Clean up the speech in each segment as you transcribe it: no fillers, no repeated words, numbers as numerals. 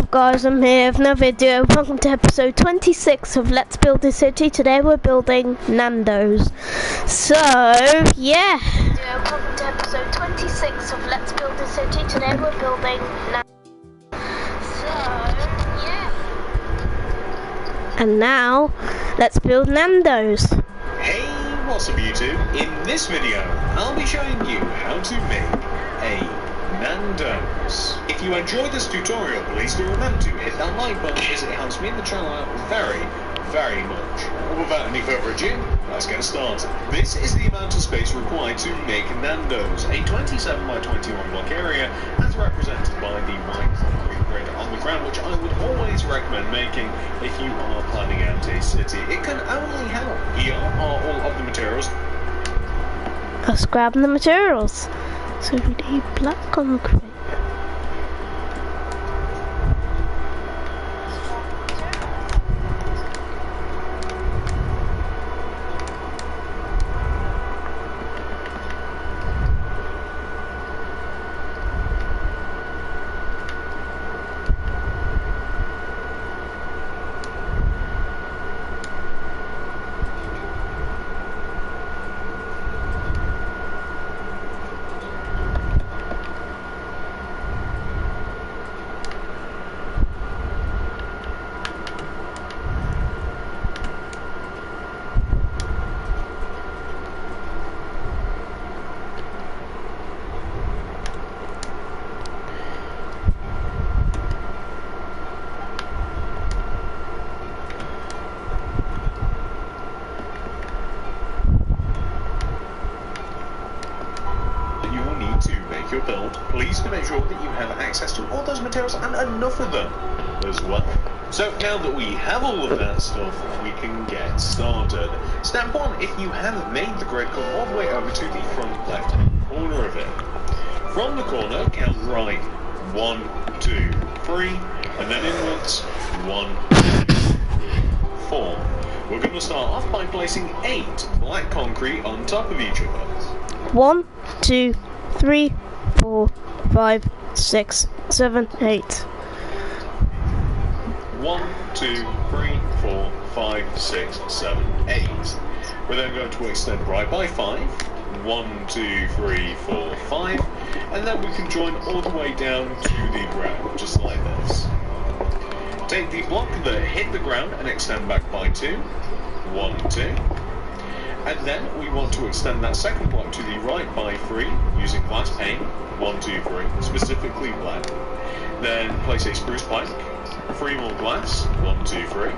up, guys? I'm here with another video. Welcome to episode 26 of Let's Build a City. Today we're building Nandos. So, yeah. Welcome to episode 26 of Let's Build a City. Today we're building Nandos. So, yeah. And now, let's build Nandos. Hey, what's up YouTube? In this video, I'll be showing you how to make a Nandos. If you enjoyed this tutorial, please do remember to hit that like button as it helps me and the channel out very much. And without any further ado, let's get started. This is the amount of space required to make Nandos, a 27 by 21 block area as represented by the white concrete grid on the ground, which I would always recommend making if you are planning out a city. It can only help. Here are all of the materials. Let's grab the materials. So we need black concrete. Your build, please to make sure that you have access to all those materials and enough of them as well. So now that we have all of that stuff, we can get started. Step one, if you haven't made the grid, come all the way over to the front left hand corner of it. From the corner, count right 1, 2, 3, and then inwards 1, 2, 4. We're going to start off by placing 8 black concrete on top of each other. 1, 2, 3, 4, 5, 6, 7, 8. 1, 2, 3, 4, 5, 6, 7, 8. We're then going to extend right by 5. 1, 2, 3, 4, 5. And then we can join all the way down to the ground, just like this. Take the block that hit the ground and extend back by 2. 1, 2. And then we want to extend that second block to the right by 3 using glass pane. 1, 2, 3, specifically black. Then place a spruce plank, 3 more glass, 1, 2, 3,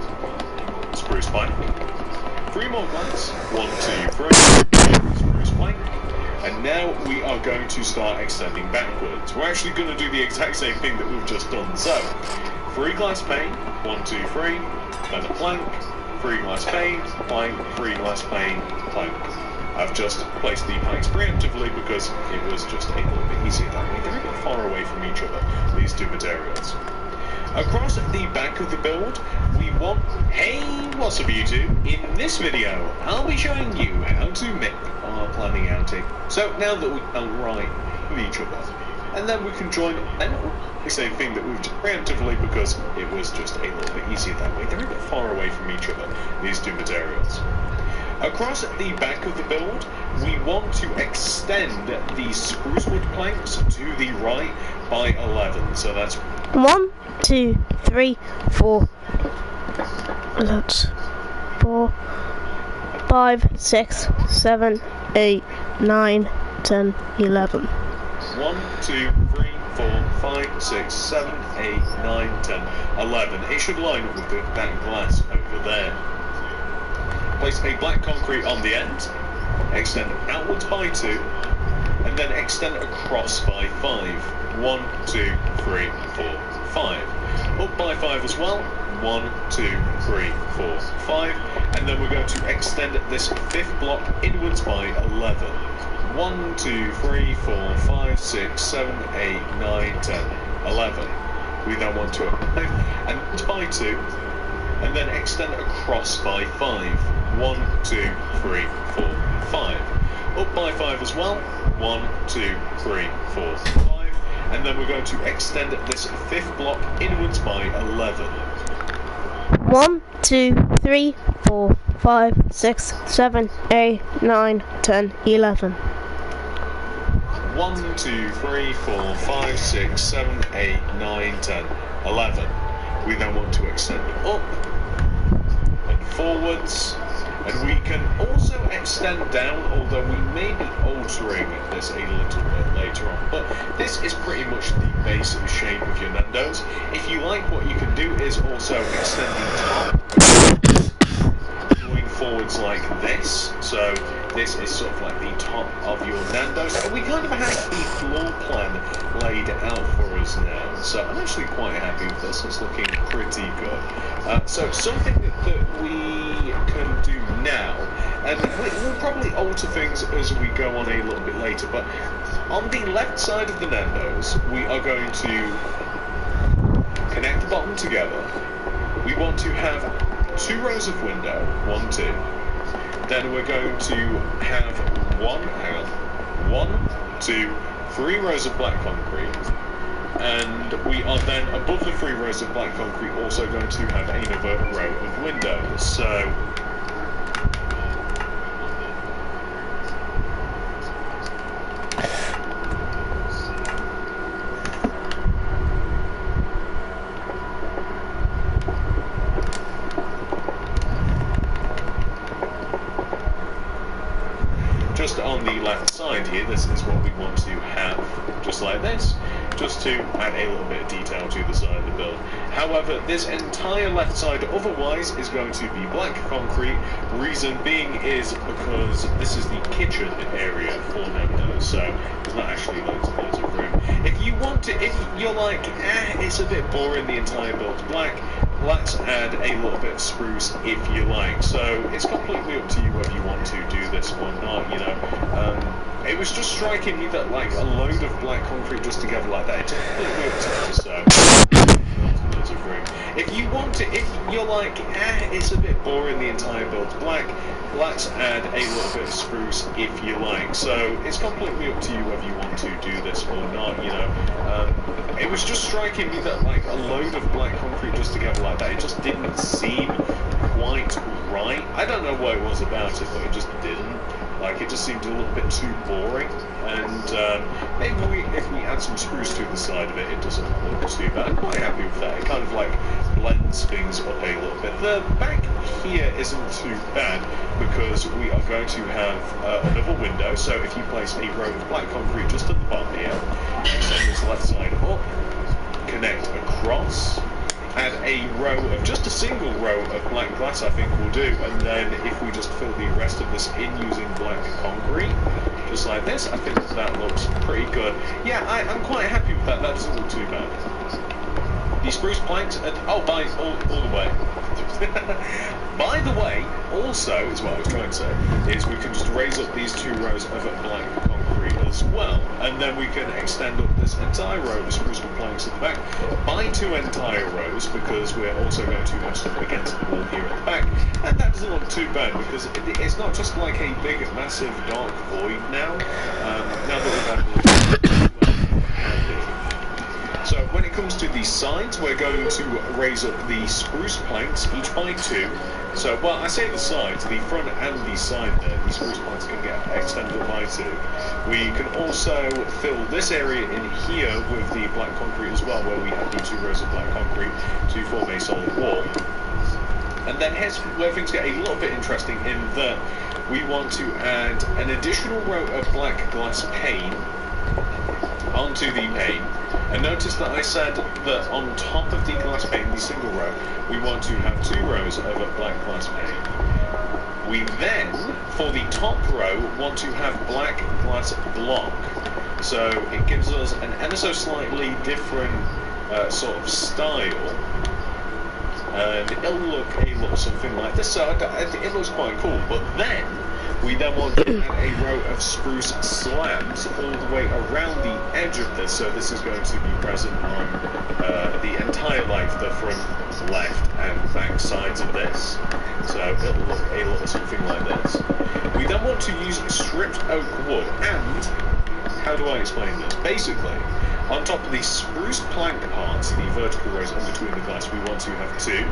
spruce plank, 3 more glass, 1, 2, 3, spruce plank. And now we are going to start extending backwards. We're actually going to do the exact same thing that we've just done. So, 3 glass pane, 1, 2, 3, then a plank, 3 glass pane, plank, 3 glass pane, plank. I've just placed the planks preemptively because it was just a little bit easier that way. They're a bit far away from each other, these two materials. Across the back of the build, we want... Hey, what's up YouTube? In this video, I'll be showing you how to make our planning outing. So now that we are right with each other, and then we can join the same thing that we've just preemptively because it was just a little bit easier that way. They're a bit far away from each other, these two materials. Across the back of the build, we want to extend the spruce wood planks to the right by 11. So that's 1, 2, 3, 4. That's 4, 5, 6, 7, 8, 9, 10, 11. 1, 2, 3, 4, 5, 6, 7, 8, 9, 10, 11. It should line up with that glass over there. Place a black concrete on the end, extend outwards by 2, and then extend across by 5. 1, 2, 3, 4, 5. Up by 5 as well. 1, 2, 3, 4, 5. And then we're going to extend this 5th block inwards by 11. 1, 2, 3, 4, 5, 6, 7, 8, 9, 10, 11. We then want to apply and by 2, and then extend across by 5. 1, 2, 3, 4, 5. Up by 5 as well. 1, 2, 3, 4, 5. and then we're going to extend this 5th block inwards by 11. 1, 2, 3, 4, 5, 6, 7, 8, 9, 10, 11. 1, 2, 3, 4, 5, 6, 7, 8, 9, 10, 11. We then want to extend up and forwards, and we can also extend down, although we may be altering this a little bit later on. But this is pretty much the base shape of your Nandos. If you like, what you can do is also extend the top going forwards like this. So this is sort of like the top of your Nandos, and we kind of have the floor plan laid out for us now. So I'm actually quite happy with this. It's looking pretty good. So something that we can do now, and we'll probably alter things as we go on a little bit later, but on the left side of the Nandos, we are going to connect the bottom together. We want to have 2 rows of window, 1, 2. Then we're going to have 1, 2, 3 rows of black concrete. And we are then, above the 3 rows of black concrete, also going to have another row of windows. So just on the left side here, this is what we want to have, just like this, just to add a little bit of detail to the side of the build. However, this entire left side otherwise is going to be black concrete. Reason being is because this is the kitchen area for Nandos, so there's not actually loads of room. If you want to, if you're like, it's a bit boring, the entire build's black, let's add a little bit of spruce if you like. So it's completely up to you whether you want to do this or not, you know. It was just striking me that like a load of black concrete just together like that, it's completely up to you. So of room. If you want to, if you're like, it's a bit boring, the entire build's black, let's add a little bit of spruce if you like. So it's completely up to you whether you want to do this or not, you know. It was just striking me that like a load of black concrete just together like that, it just didn't seem quite right. I don't know what it was about it, but it just didn't. Like, it just seemed a little bit too boring, and maybe if we add some spruce to the side of it, it doesn't look too bad. I'm quite happy with that. It kind of like blends things up a little bit. The back here isn't too bad because we are going to have another window. So if you place a row of black concrete just at the bottom here, send this left side up, connect across, add a row of, just a single row of black glass I think will do, and then if we just fill the rest of this in using black concrete, just like this, I think that looks pretty good. Yeah, I'm quite happy with that. That doesn't look too bad. The spruce planks, all the way. By the way, also, is what I was trying to say, is we can just raise up these 2 rows of black concrete as well, and then we can extend up this entire row of spruce planks at the back by 2 entire rows, because we're also going to have stuff against the wall here at the back, and that doesn't look too bad because it's not just like a big, massive dark void now. Now that we've had so when it comes to the sides, we're going to raise up the spruce planks, each by 2. So, well, I say the sides, the front and the side there, the spruce planks can get extended by 2. We can also fill this area in here with the black concrete as well, where we have the 2 rows of black concrete to form a solid wall. And then here's where things get a little bit interesting, in that we want to add an additional row of black glass pane onto the pane. And notice that I said that on top of the glass pane, the single row, we want to have 2 rows of a black glass pane. We then, for the top row, want to have black glass block. So it gives us an ever so slightly different sort of style. And it'll look a little something like this, so it looks quite cool. But then, we then want to add a row of spruce slabs all the way around the edge of this, so this is going to be present on the entire, like, the front, left, and back sides of this. So it'll look a little something like this. We then want to use stripped oak wood, and how do I explain this? Basically, On top of the spruce plank parts, the vertical rows in between the glass, we want to have 2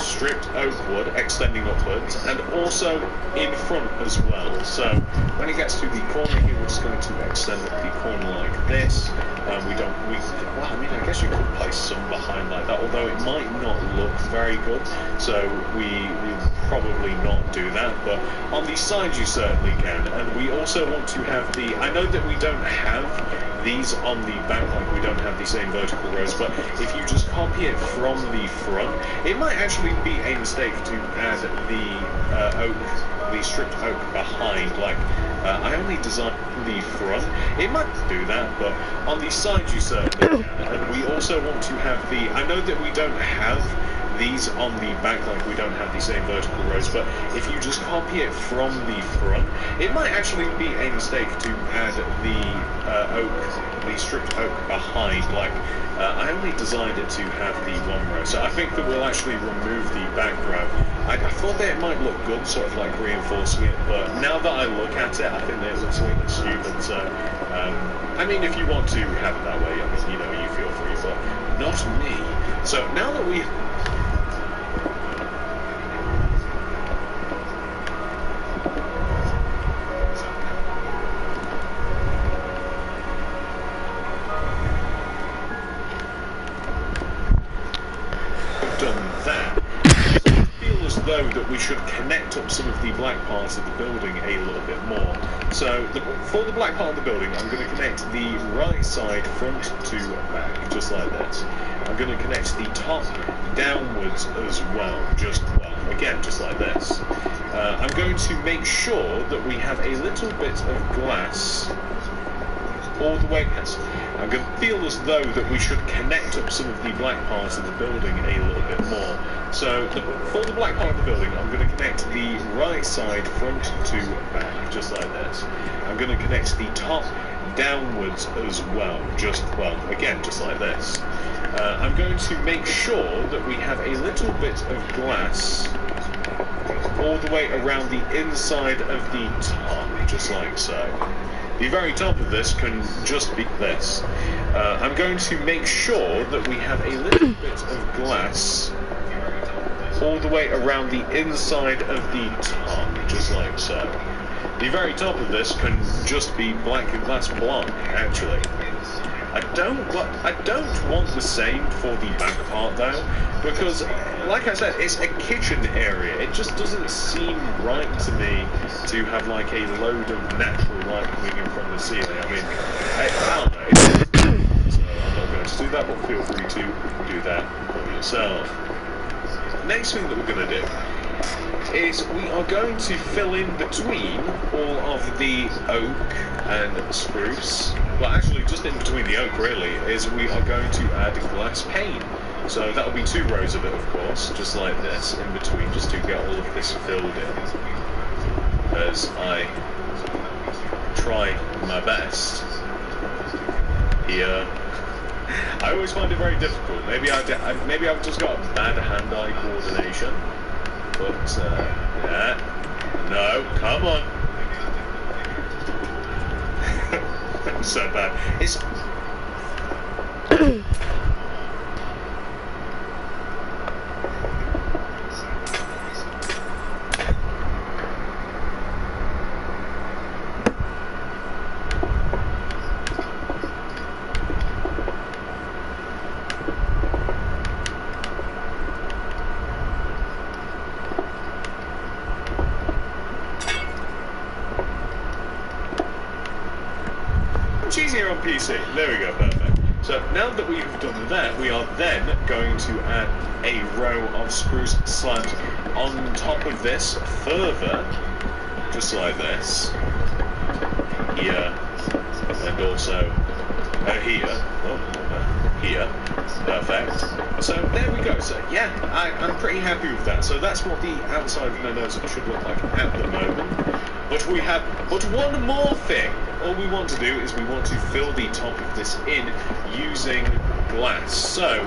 stripped oak wood extending upwards, and also in front as well. So when it gets to the corner here, we're just going to extend up the corner like this. Well, I mean, I guess you could place some behind like that, although it might not look very good, so we will probably not do that. But on the sides you certainly can, and we also want to have the, I know that we don't have these on the back, like we don't have the same vertical rows, but if you just copy it from the front, it might actually be a mistake to add the stripped oak behind. Like I only designed the front. It might do that, but on the sides you certainly can. And we also want to have the, I know that we don't have these on the back, like we don't have the same vertical rows, but if you just copy it from the front, it might actually be a mistake to add the stripped oak behind. Like I only designed it to have the 1 row, so I think that we'll actually remove the back row. I thought that it might look good, sort of like reinforcing it, but now that I look at it, I think that it looks a little stupid. So I mean, if you want to have it that way, I mean, you know, you feel free, but not me. So now that we though that we should connect up some of the black parts of the building a little bit more. So for the black part of the building, I'm going to connect the right side front to back, just like this. I'm going to connect the top downwards as well, again, just like this. I'm going to make sure that we have a little bit of glass all the way. I'm going to feel as though that we should connect up some of the black parts of the building a little bit more. So for the black part of the building, I'm going to connect the right side front to back, just like this. I'm going to connect the top downwards as well, again, just like this. I'm going to make sure that we have a little bit of glass all the way around the inside of the top, just like so. The very top of this can just be this. I'm going to make sure that we have a little bit of glass all the way around the inside of the top, just like so. The very top of this can just be blank glass block, actually. I don't want the same for the back part though, because like I said, it's a kitchen area. It just doesn't seem right to me to have like a load of natural light coming in from the ceiling. I mean, I don't know. So I'm not going to do that, but feel free to do that for yourself. Next thing that we're going to do is we are going to fill in between all of the oak and spruce. Well, actually, just in between the oak, really, is we are going to add glass pane. So that'll be 2 rows of it, of course, just like this, in between, just to get all of this filled in. As I try my best here. I always find it very difficult. Maybe I've just got bad hand-eye coordination. But, yeah. No, come on. So bad. It's... easier on PC. There we go, perfect. So now that we've done that, we are then going to add a row of spruce slabs on top of this further, just like this, here, and also here, perfect. So there we go. So yeah, I'm pretty happy with that. So that's what the outside of Nandos should look like at the moment. But one more thing. All we want to do is we want to fill the top of this in using glass. So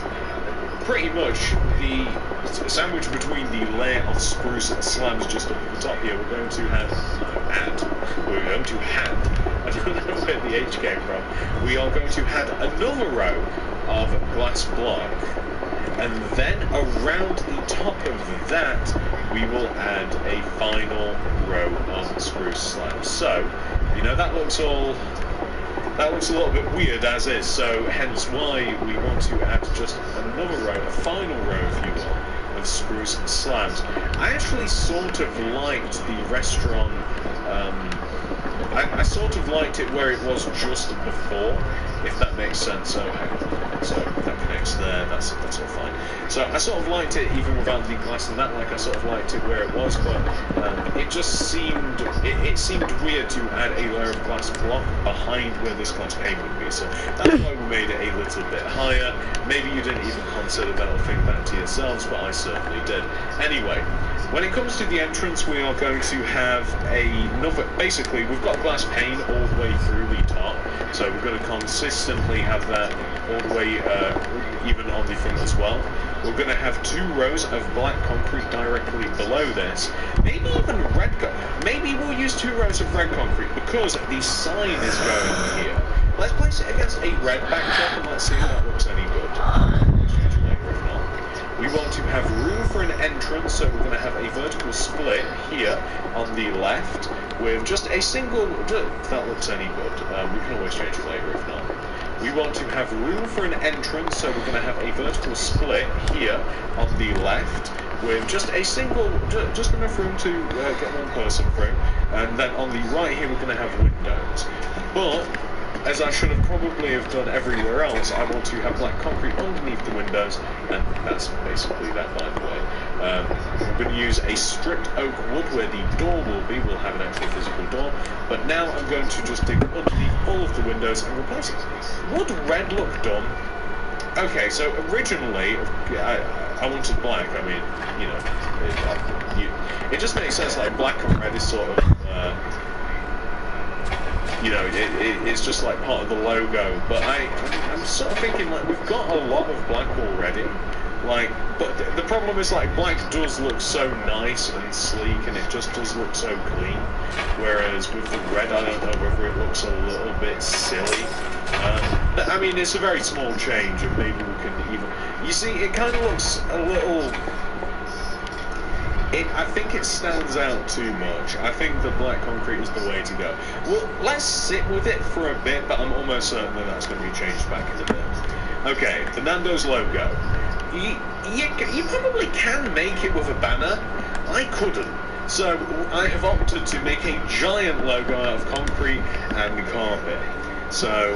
pretty much the sandwich between the layer of spruce and slabs just up at the top here, we're going to have I don't know where the H came from. We are going to add another row of glass block, and then around the top of that we will add a final row of spruce slabs. So, you know, that looks a little bit weird as is, so hence why we want to add just another row, a final row, if you will, of spruce slabs. I actually sort of liked the restaurant, I sort of liked it where it was just before, if that makes sense. So that connects there, that's all fine. So I sort of liked it even without the glass and that, like I sort of liked it where it was, but it just seemed, it seemed weird to add a layer of glass block behind where this glass pane would be, so that's why we made it a little bit higher. Maybe you didn't even consider that or think that to yourselves, but I certainly did. Anyway, when it comes to the entrance, we are going to have another, basically we've got glass pane all the way through the top, so we're going to consistently have that all the way even on the front as well. We're going to have 2 rows of black concrete directly below this, maybe even red, maybe we'll use 2 rows of red concrete because the sign is going here. Let's place it against a red backdrop and let's see if that looks any good. We want to have room for an entrance, so we're going to have a vertical split here on the left with just a single, if that looks any good, we can always change it later if not. We want to have room for an entrance, so we're going to have a vertical split here on the left with just a single, just enough room to get one person through, and then on the right here we're going to have windows. But as I should have probably have done everywhere else, I want to have black concrete underneath the windows, and that's basically that, by the way. I'm going to use a stripped oak wood where the door will be. We'll have an actual physical door, but now I'm going to just dig underneath all of the windows and replace it. Would red look dumb? Okay, so originally I wanted black. I mean, you know, it just makes sense. Like black and red is sort of. You know, it's just like part of the logo, but I'm sort of thinking like we've got a lot of black already, like, but the problem is like black does look so nice and sleek and it just does look so clean, whereas with the red I don't know whether it looks a little bit silly. I mean, it's a very small change and maybe we can even, you see, it kind of looks a little, I think it stands out too much. I think the black concrete is the way to go. Well, let's sit with it for a bit, but I'm almost certain that that's going to be changed back in a bit. Okay, the Nandos logo. You probably can make it with a banner. I couldn't. So I have opted to make a giant logo out of concrete and carpet. So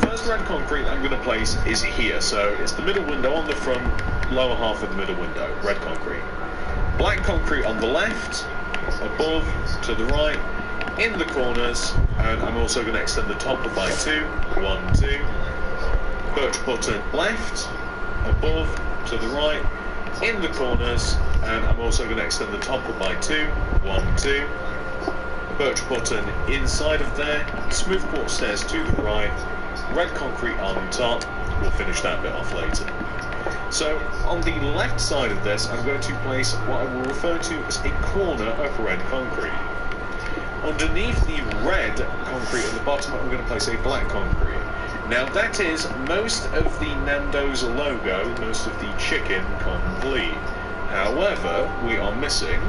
first red concrete I'm going to place is here. So it's the middle window on the front, lower half of the middle window, red concrete. Black concrete on the left, above, to the right, in the corners, and I'm also going to extend the top by 2, 1, 2. Birch button left, above, to the right, in the corners, and I'm also going to extend the top by 2, 1, 2. Birch button inside of there, smooth quartz stairs to the right, red concrete on top. We'll finish that bit off later. So, on the left side of this, I'm going to place what I will refer to as a corner of red concrete. Underneath the red concrete at the bottom, I'm going to place a black concrete. Now, that is most of the Nandos logo, most of the chicken complete. However, we are missing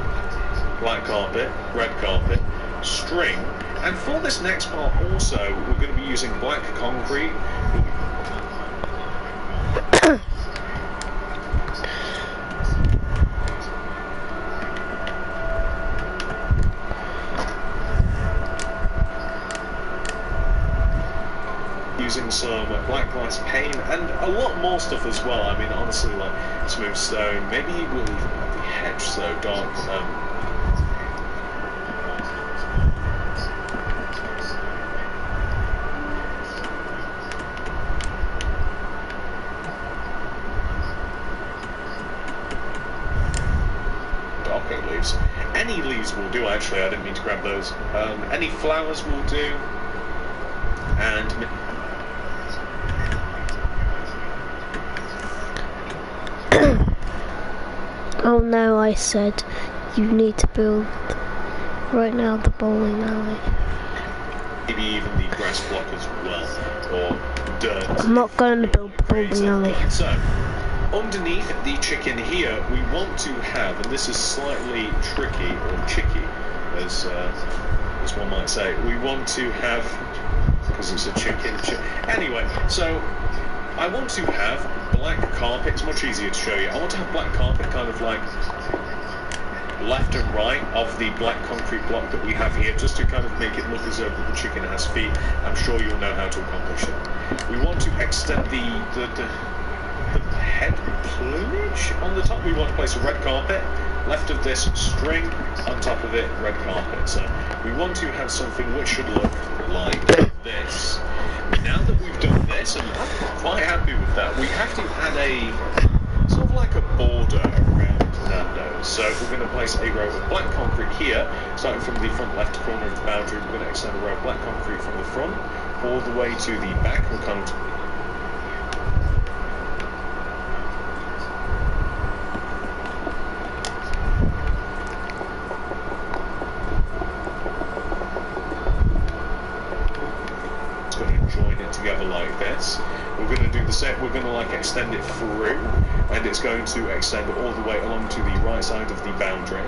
black carpet, red carpet, string, and for this next part also, we're going to be using black concrete. Using some black glass pane and a lot more stuff as well. I mean, honestly, like smooth stone. Maybe we'll even have the hedge, so dark. Okay, leaves. Any leaves will do. Actually, I didn't mean to grab those. Any flowers will do. And Oh no, I said you need to build right now the bowling alley. Maybe even the grass block as well, or dirt. I'm not going to build the bowling alley. So, underneath the chicken here, we want to have, and this is slightly tricky, or chicky, as one might say, we want to have, because it's a chicken, anyway, so I want to have black carpet. It's much easier to show you. I want to have black carpet kind of like left and right of the black concrete block that we have here, just to kind of make it look as though the chicken has feet. I'm sure you'll know how to accomplish it. We want to extend the head plumage on the top. We want to place a red carpet. Left of this, string, on top of it, red carpet. So we want to have something which should look like this. Now that we've done this, and I'm quite happy with that, we have to add a sort of like a border around Nandos. So we're going to place a row of black concrete here, starting from the front left corner of the boundary. We're going to extend a row of black concrete from the front all the way to the back. We'll kind of together like this. We're going to do the same. We're going to like extend it through, and it's going to extend all the way along to the right side of the boundary,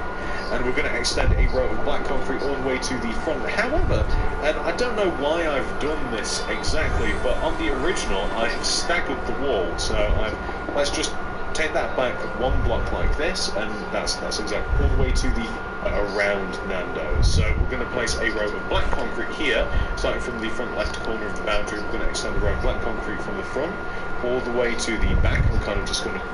and we're going to extend a row of black concrete all the way to the front. However, and I don't know why I've done this exactly, but on the original I have staggered the wall, so let's just take that back one block like this, and that's exactly all the way to the around Nandos. So we're going to place a row of black concrete here, starting from the front left corner of the boundary. We're going to extend a row of black concrete from the front all the way to the back. We're kind of just going to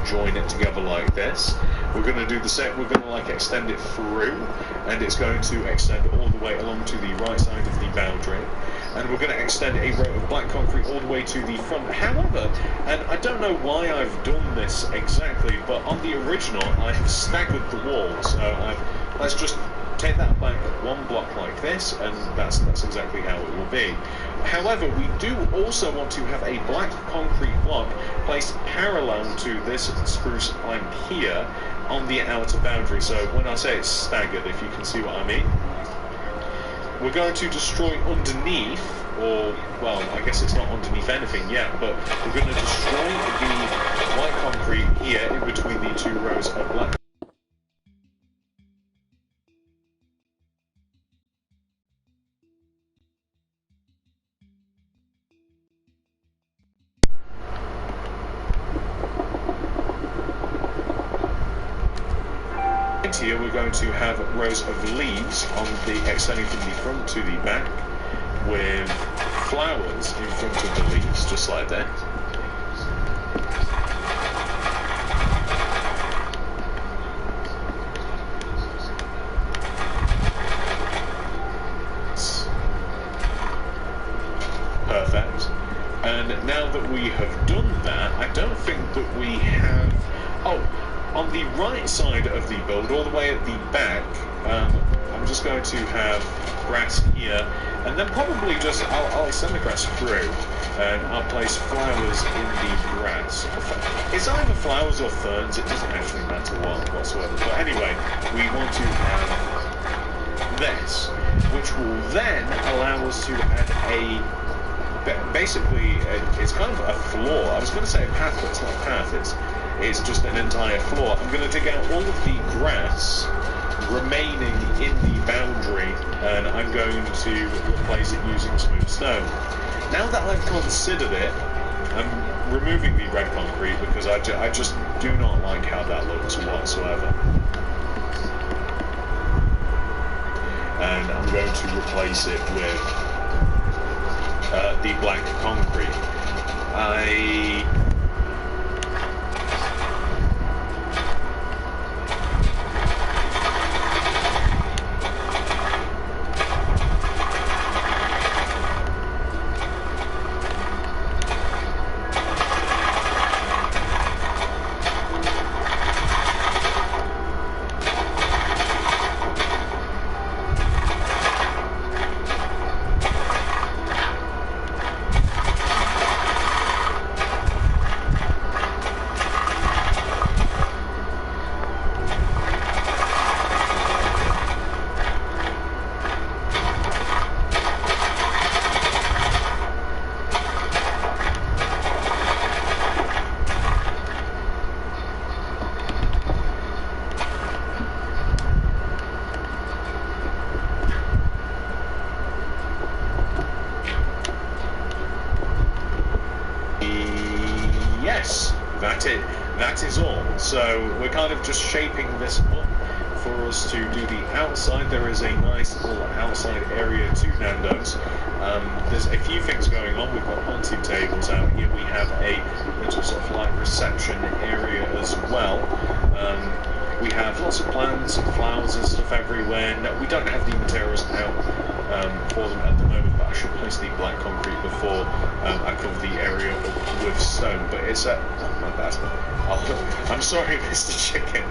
join it together like this. We're going to do the same. We're going to like extend it through, and it's going to extend all the way along to the right side of the boundary, and we're going to extend a row of black concrete all the way to the front. However, and I don't know why I've done this exactly, but on the original I have staggered the wall, so let's just take that back one block like this, and that's exactly how it will be. However, we do also want to have a black concrete block placed parallel to this spruce plank here on the outer boundary. So when I say it's staggered, if you can see what I mean, we're going to destroy underneath, or well, I guess it's not underneath anything yet, but we're going to destroy the white concrete here in between the two rows of black. Here we're going to have rows of leaves on the extending from the front to the back, with flowers in front of the leaves, just like that. Perfect. And now that we have done that, I don't think that we have... Oh, on the right side of the build, all the way at the back, I'm just going to have grass here, and then probably just, I'll extend the grass through, and I'll place flowers in the grass. It's either flowers or ferns, it doesn't actually matter whatsoever. But anyway, we want to have this, which will then allow us to add basically, it's kind of a floor. I was going to say a path, but it's not a path, it's just an entire floor. I'm going to dig out all of the grass remaining in the boundary, and I'm going to replace it using smooth stone. Now that I've considered it, I'm removing the red concrete because I just do not like how that looks whatsoever. And I'm going to replace it with the black concrete. that is all. So we're kind of just shaping this up for us to do the outside. There is a nice little outside area to Nandos. There's a few things going on. We've got hunting tables out here. We have a little sort of like reception area as well. We have lots of plants and flowers and stuff everywhere. No, we don't have the materials out for them at the moment, but I should place the black concrete before I cover the area up with stone. But it's oh my bad. I'm sorry, Mr. Chicken.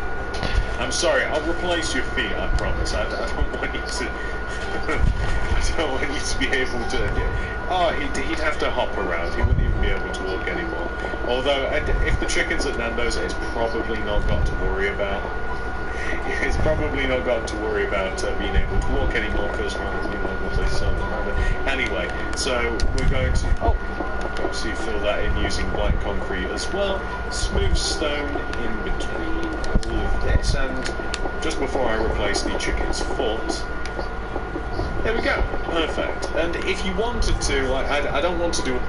I'm sorry. I'll replace your feet. I promise. I don't want you to. I don't want you to be able to. Oh, he'd have to hop around. He wouldn't even be able to walk anymore. Although, if the chicken's at Nando's, it's probably not got to worry about. It's probably not got to worry about being able to walk anymore because anyway, so we're going to obviously fill that in using black concrete as well. Smooth stone in between all of this, and just before I replace the chicken's foot. There we go, perfect. And if you wanted to, like, I don't want to do.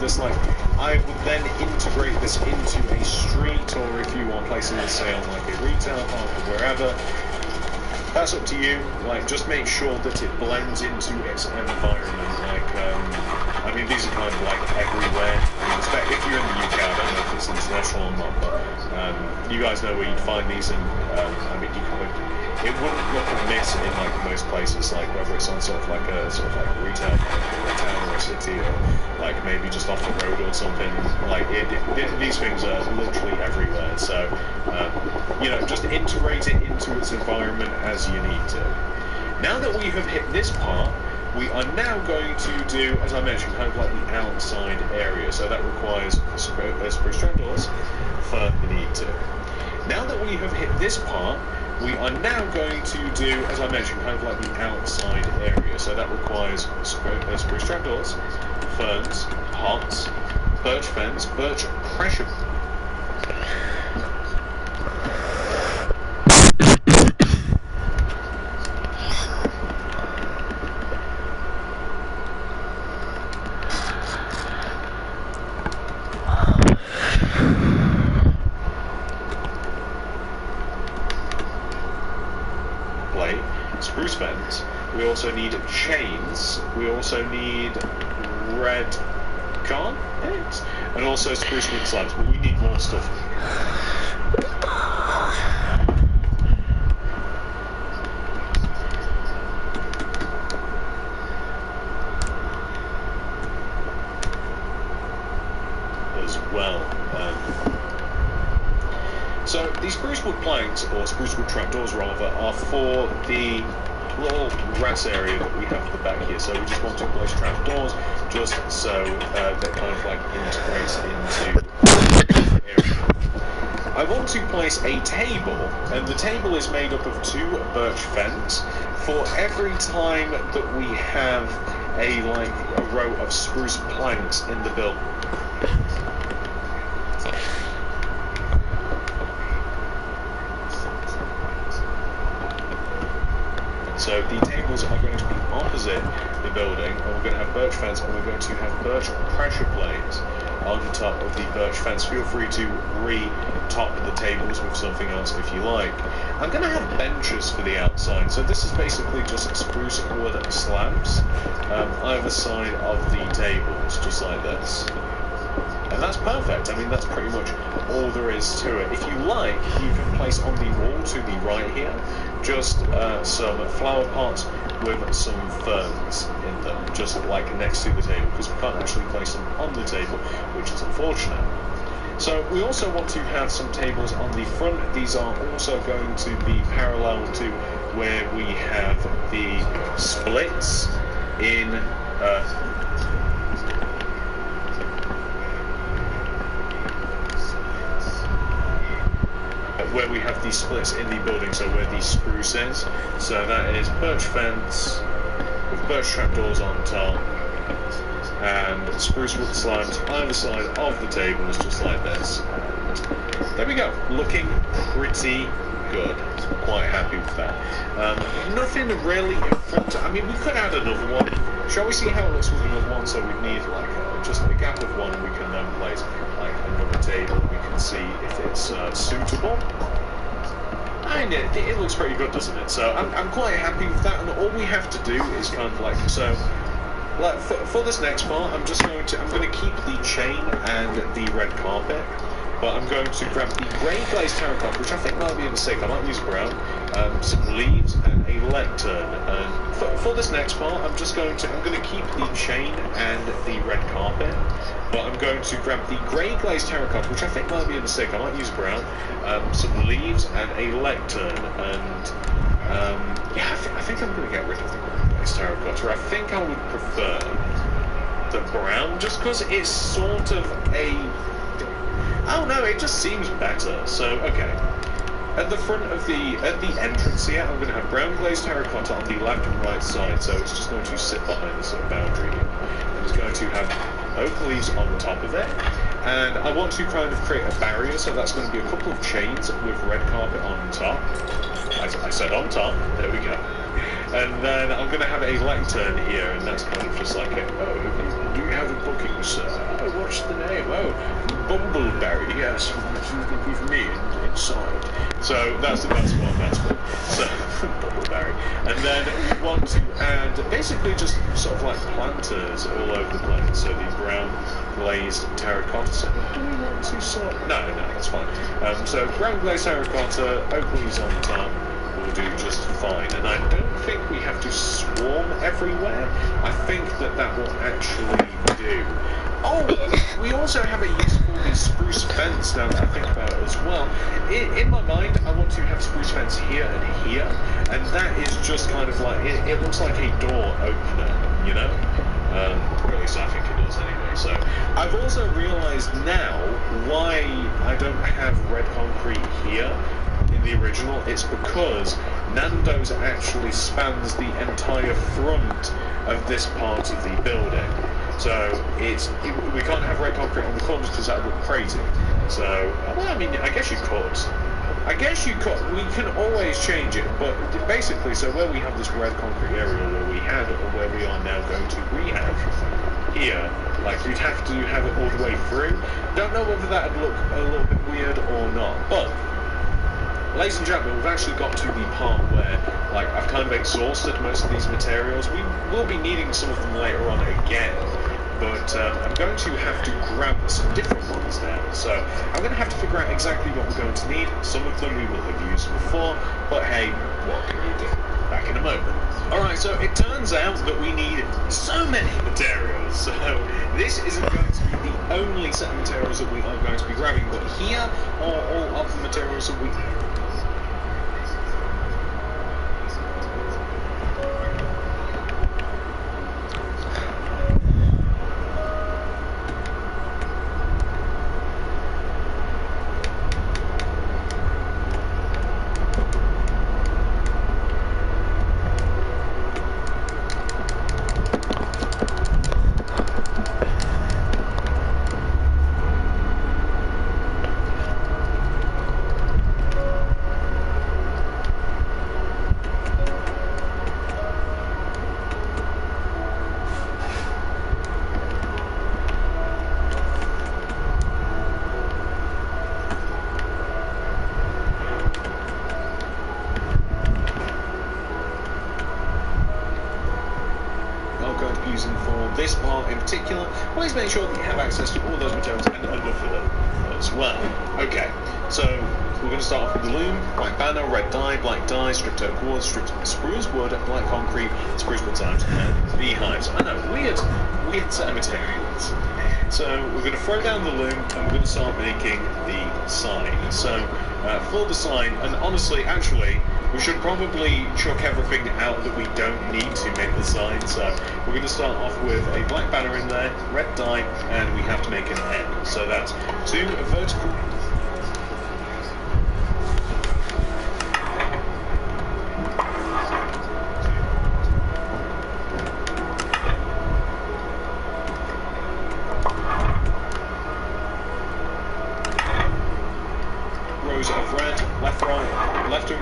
This, like, I would then integrate this into a street, or if you want placing this, say, on like a retail park or wherever, that's up to you. Like, just make sure that it blends into its environment. Like, I mean, these are kind of like everywhere. If you're in the UK, I don't know if it's international or not, but you guys know where you'd find these, and I mean, it wouldn't look amiss in like most places, like whether it's on sort of like a retail town or a city, or like maybe just off the road or something. Like these things are literally everywhere. So you know, just integrate it into its environment as you need to. Now that we have hit this part, we are now going to do, as I mentioned, kind of like the outside area. So that requires spruce trapdoors for the need to. Now that we have hit this part, we are now going to do, as I mentioned, kind of like the outside area. So that requires spruce trapdoors, ferns, pots, birch fence, birch pressure. Spruce fence. We also need chains. We also need red carpet, and also spruce wood slabs. But we need more stuff as well. So these spruce wood planks, or spruce wood trapdoors rather, are for the little grass area that we have at the back here. So we just want to place trapdoors just so that kind of like integrates into the area. I want to place a table, and the table is made up of 2 birch fence. For every time that we have a row of spruce planks in the build. So the tables are going to be opposite the building, and we're going to have birch fence, and we're going to have birch pressure plates on top of the birch fence. Feel free to re-top the tables with something else if you like. I'm going to have benches for the outside, so this is basically just spruce wood slabs either side of the tables, just like this. And that's perfect. I mean, that's pretty much all there is to it. If you like, you can place on the wall to the right here just some flower pots with some ferns in them, just like next to the table, because we can't actually place them on the table, which is unfortunate. So we also want to have some tables on the front. These are also going to be parallel to where we have the splits in where we have these splits in the building, so where the spruce is. So that is birch fence with birch trapdoors on top and spruce wood slabs either side of the tables, just like this. And there we go. Looking pretty good. I'm quite happy with that. Nothing really in front. I mean, we could add another one. Shall we see how it looks with another one? So we need like just a gap of one. We can then place like another table. We can see if it's suitable. And it looks pretty good, doesn't it? So I'm quite happy with that. And all we have to do is kind of like so. Like for this next part, I'm going to keep the chain and the red carpet. But I'm going to grab the grey glazed terracotta, which I think might be a mistake. I might use brown, some leaves, and a lectern. And for this next part, I'm going to keep the chain and the red carpet. But I'm going to grab the grey glazed terracotta, which I think might be a mistake. I might use brown, some leaves, and a lectern. And yeah, I think I'm going to get rid of the grey glazed terracotta. I think I would prefer the brown, just because it's sort of a... Oh no, it just seems better. So, okay. At the front of at the entrance here, I'm going to have brown glazed terracotta on the left and right side, so it's just going to sit behind this sort of boundary here. And it's going to have oak leaves on top of it. And I want to kind of create a barrier, so that's going to be a couple of chains with red carpet on top. I said on top, there we go. And then I'm going to have a lectern here, and that's kind of just like, oh, do you have a booking, sir? Oh, what's the name? Oh, Bumbleberry, yes, with me inside. So that's what that's for. So, Bumbleberry. And then we want to add basically just sort of like planters all over the place. So the brown glazed terracotta. So do we want to sort? No, that's fine. So brown glazed terracotta, oak leaves on top. Will do just fine, and I don't think we have to swarm everywhere. I think that will actually do. Oh, we also have a use for the spruce fence now that I think about it as well. In my mind, I want to have spruce fence here and here, and that is just kind of like, it looks like a door opener, you know? Or at least I think it does anyway. So I've also realised now why I don't have red concrete here in the original. It's because Nandos actually spans the entire front of this part of the building. So we can't have red concrete on the corners because that would look crazy. So, well, I mean, I guess you could. We can always change it, but basically, so where we have this red concrete area where we had, or where we are now going to rehab here, like you'd have to have it all the way through. Don't know whether that would look a little bit weird or not, but ladies and gentlemen, we've actually got to the part where, like, I've kind of exhausted most of these materials. We will be needing some of them later on again, but I'm going to have to grab some different ones now. So I'm going to have to figure out exactly what we're going to need. Some of them we will have used before, but hey, what can you do? Back in a moment. Alright, so it turns out that we need so many materials, so this isn't going to be the only set of materials that we are going to be grabbing, but here are all of the materials that we... this part in particular, always make sure that you have access to all those materials and enough of them as well. Okay, so we're going to start off with the loom, black banner, red dye, black dye, stripped oak wood, stripped spruce wood, black concrete, spruce wood times, and beehives. I know, weird set of materials. So we're going to throw down the loom and we're going to start making the sign. So for the sign, and honestly, actually, we should probably chuck everything out that we don't need to make the sign. So we're going to start off with a black banner in there, red dye, and we have to make an N. So that's 2 vertical.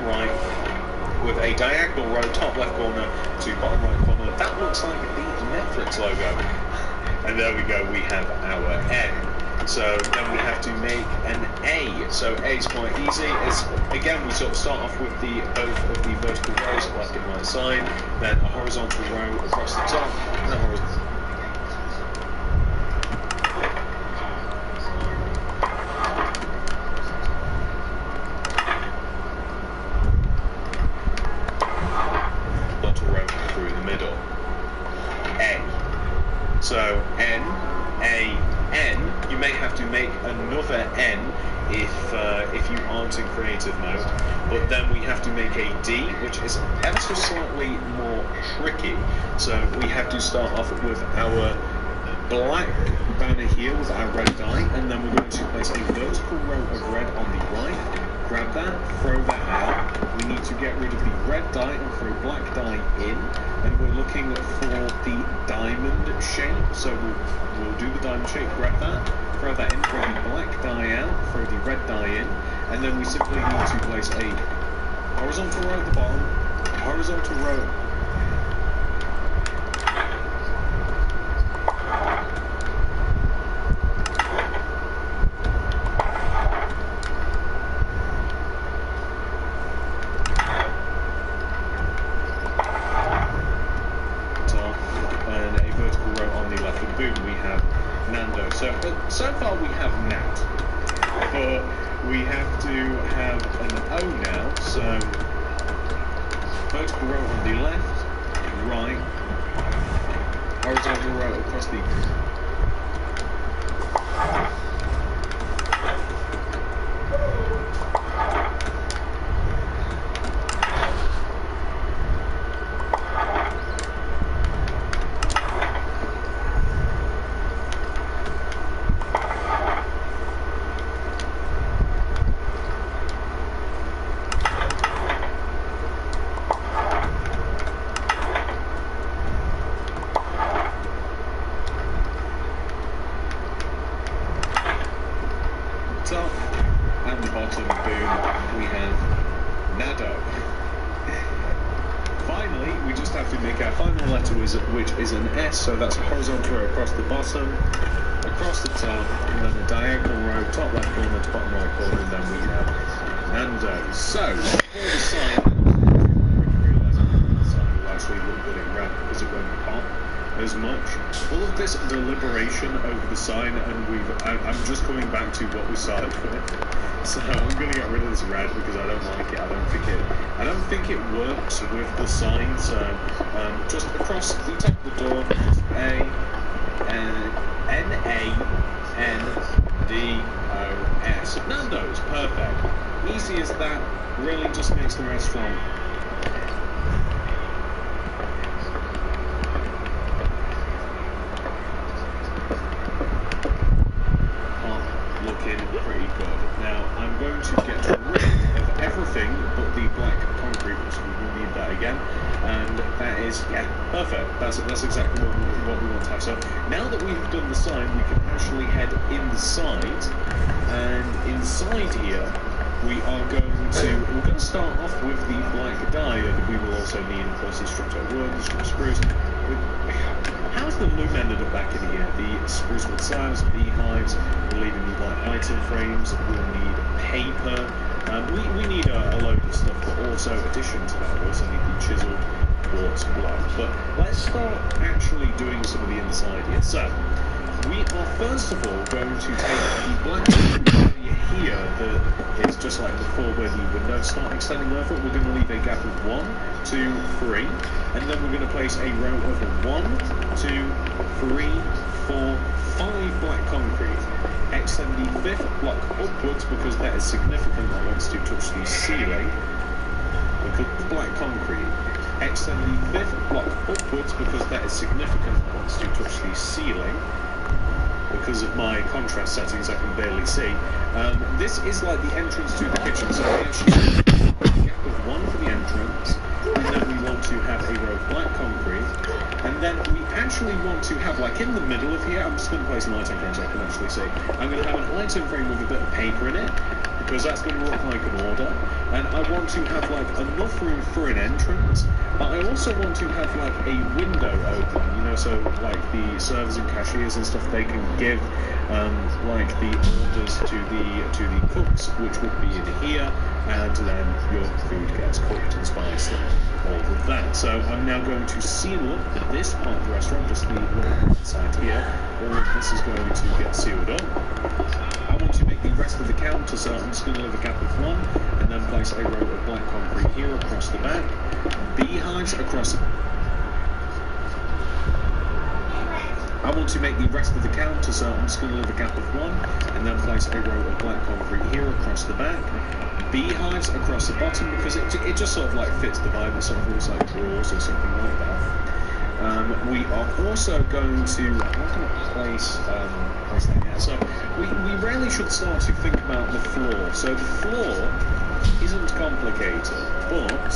right with a diagonal row, top left corner to bottom right corner. That looks like the Netflix logo. And there we go, we have our N. So then we have to make an A. So A is quite easy. As again, we sort of start off with the both of the vertical rows, left and right side, then a horizontal row across the top, and a horizontal. Row through the middle. A. So N, A, N. You may have to make another N if you aren't in creative mode, but then we have to make a D, which is ever so slightly more tricky. So we have to start off with our black banner here with our red die, and then we're going to place a vertical row of red on the right. Grab that, throw that out. We need to get rid of the red die and throw black die in, and we're looking for the diamond shape. So we'll do the diamond shape, grab that, throw that in, throw the black die out, throw the red die in, and then we simply need to place a horizontal row at the bottom, horizontal row. So far we have Nat, but we have to have an O now, so vertical row on the left, right, horizontal row across the top and the bottom, boom, we have Nado. Finally, we just have to make our final letter, which is an S, so that's a horizontal row across the bottom, across the top, and then a diagonal row, top left corner to bottom right corner, and then we have Nandos. So, for the sign, I realise the sign will actually look good in red because it won't pop as much. All of this deliberation over the sign, and I'm just coming back to what we started with. So I'm going to get rid of this red because I don't like it. I don't think it works with the sign. So just across the top of the door, A, N-A-N-D-O-S. Nandos, perfect. Easy as that. Really just makes the restaurant. Pretty good. Now I'm going to get rid of everything but the black concrete, because we will need that again, and that is, yeah, perfect. That's exactly what we want to have. So now that we've done the sign, we can actually head inside, and inside here we're going to start off with the black dye, and we will also need, of course, the strip wood, the strip spruce. How's the loom ended up back in here? The spruce wood slabs, beehives, we're leaving the black item frames, we'll need paper, we need a load of stuff, but also addition to that, we also need the chiseled quartz block. But let's start actually doing some of the inside here. So, we are first of all going to take the black area here that is just like before where the windows start extending over. We're going to leave a gap of 1, 2, 3, and then we're going to place a row of 1, 2, 3, 4, 5 black concrete. Extend the 5th block upwards because that is significant that wants to touch the ceiling. Because black concrete. Extend the 5th block upwards because that is significant that wants to touch the ceiling. Because of my contrast settings, I can barely see. This is like the entrance to the kitchen, so we actually have a gap of 1 for the entrance, and then we want to have a row of black concrete, and then we actually want to have, like in the middle of here, I'm just going to place an item frame so I can actually see. I'm going to have an item frame with a bit of paper in it, because that's going to look like an order, and I want to have like enough room for an entrance, but I also want to have like a window open, you know, so like the servers and cashiers and stuff, they can give like the orders to the cooks, which would be in here, and then your food gets cooked and spiced and all of that. So I'm now going to seal up this part of the restaurant, just the little side here. All of this is going to get sealed up. I want to make the rest of the counter, so I'm just going to leave a gap of 1, and then place a row of black concrete here across the back. Beehives across. I want to make the rest of the counter, so I'm just going to leave a gap of 1, and then place a row of black concrete here across the back. Beehives across the bottom, because it just sort of like fits the vibe. It sort of looks like drawers or something like that. We are also going to. I'm not going to place that yet. So we really should start to think about the floor. So the floor isn't complicated, but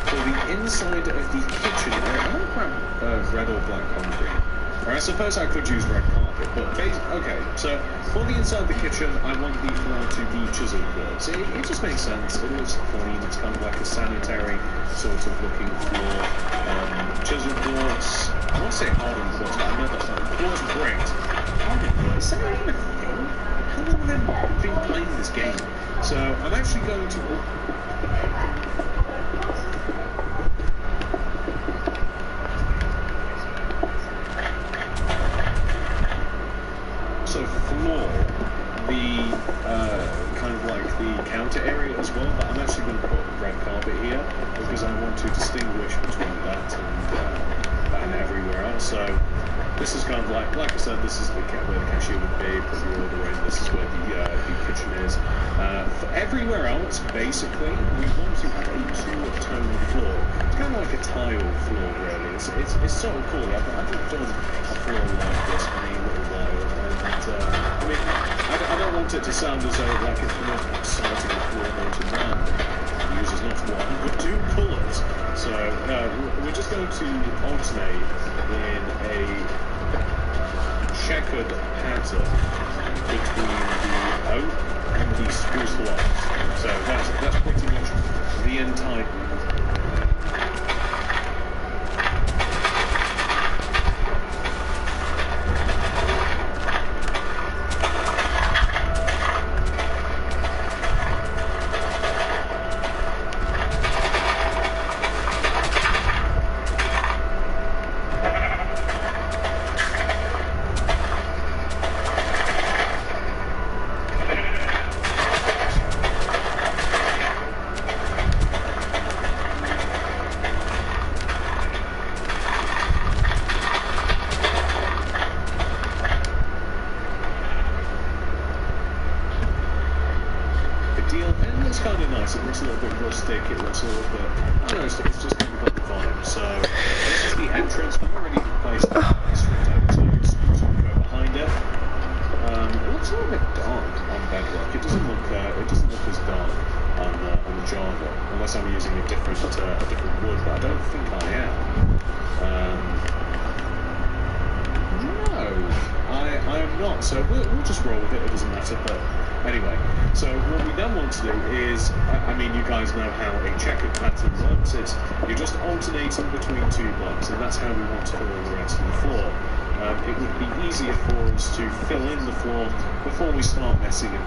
for the inside of the kitchen, I don't grab red or black concrete. Or I suppose I could use red carpet, but okay, so for the inside of the kitchen, I want the floor to be chiseled boards. It just makes sense. It looks clean. It's kind of like a sanitary sort of looking floor. Chiseled boards. I want to say hardened boards, but I know that's not. Boards are great. Hardened boards. Is that even a thing? How long have I been playing this game? So I'm actually going to. So floor, the kind of like the counter area as well, but I'm actually going to put red carpet here because I want to distinguish between that and everywhere else. So this is kind of like I said, this is where the cashier would be, put your order in, this is where the kitchen is. For everywhere else, basically, we want to have a two-tone floor. It's kind of like a tile floor, really. It's sort of cool. I've done a floor like this in a little while. I mean, I don't want it to sound as though like it's not starting a floor to man. It uses not 1 but 2 colours. So we're just going to alternate in a checkered pattern between the oak and the spruce logs. So that's pretty much the entire. It's kind of nice. It looks a little bit rustic. It looks a little bit. I don't know. It's just kind of got the vibe. So this is the entrance. We've already placed the restaurant out, so it's go behind it. It looks a little bit dark on bedrock. It doesn't look as dark on the Java, unless I'm using a different wood. But I don't think I am. No, I am not. So we'll just roll with it. It doesn't matter. But anyway, so what we then want to do is, I mean, you guys know how a checkered pattern works. You're just alternating between 2 blocks, and that's how we want to fill in the rest of the floor. It would be easier for us to fill in the floor before we start messing it.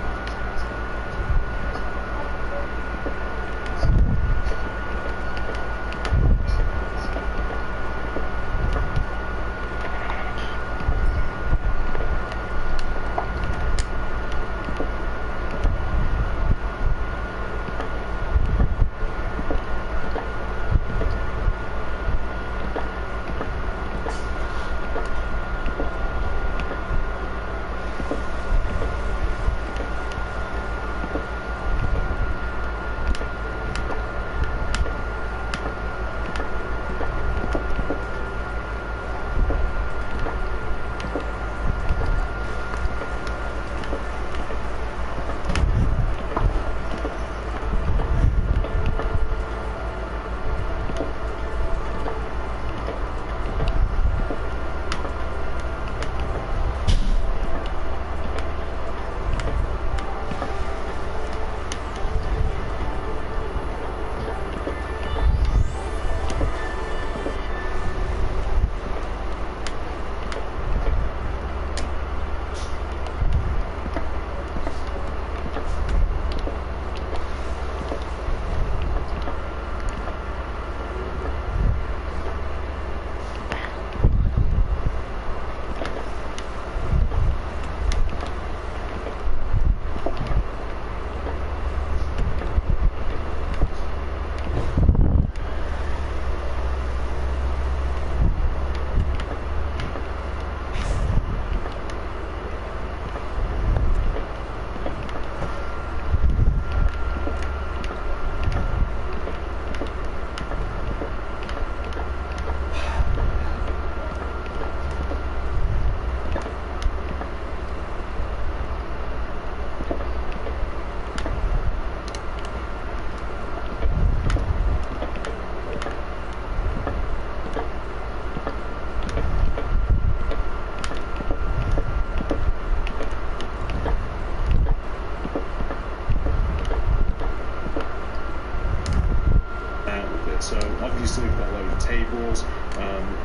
tables,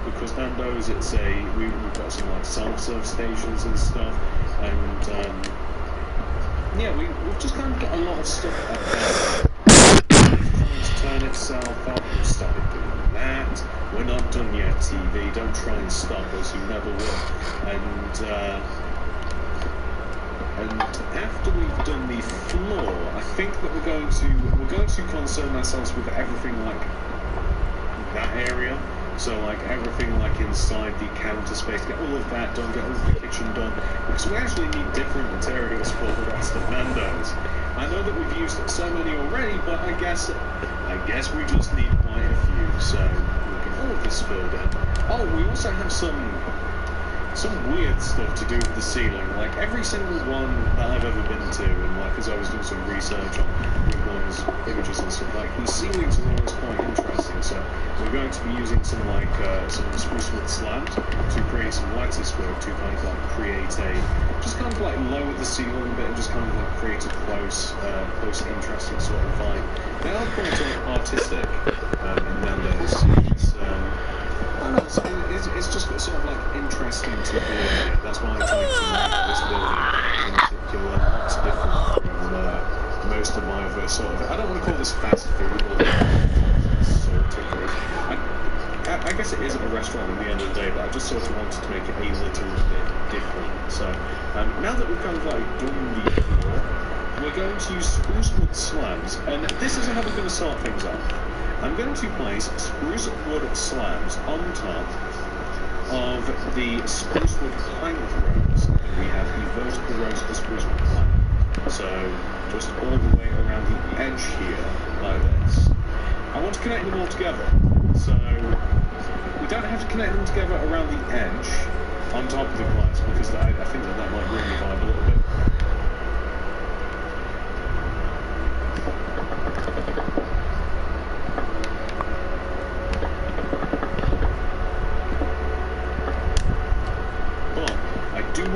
because Nandos, we've got some like self-serve stations and stuff, and yeah, we've just kind of got a lot of stuff up there. Trying to turn itself up, we've started doing that. We're not done yet, TV. Don't try and stop us, you never will. And after we've done the floor, I think that we're going to concern ourselves with everything like that area. So like everything like inside the counter space, get all of that done, get all of the kitchen done, because we actually need different materials for the rest of Nandos. I know that we've used so many already, but I guess we just need quite a few. So we'll get all of this filled in. Oh, we also have some weird stuff to do with the ceiling. Like every single one that I've ever been to, and like as I was doing some research on one's images and stuff, like these ceilings are always quite interesting. So we're going to be using some some spruce wood slabs to create some lattice work to kind of like create just kind of like lower the ceiling a bit and just kind of like create a close, interesting sort of vibe. They are quite artistic in Nandos. It's just sort of like interesting to build here. That's why I like to make this building in particular lots different from most of my other sort of. I don't want to call this fast food or sort of food. I guess it is a restaurant at the end of the day, but I just sort of wanted to make it a little bit different. So now that we've kind of like done the floor, we're going to use spruce wood slabs, and this is how we're going to start things off. I'm going to place spruce wood slabs on top of the spruce wood plank rows. We have the vertical rows of the spruce wood plank. So just all the way around the edge here, like this. I want to connect them all together. So we don't have to connect them together around the edge on top of the glass, because I think that might ruin the vibe a little bit.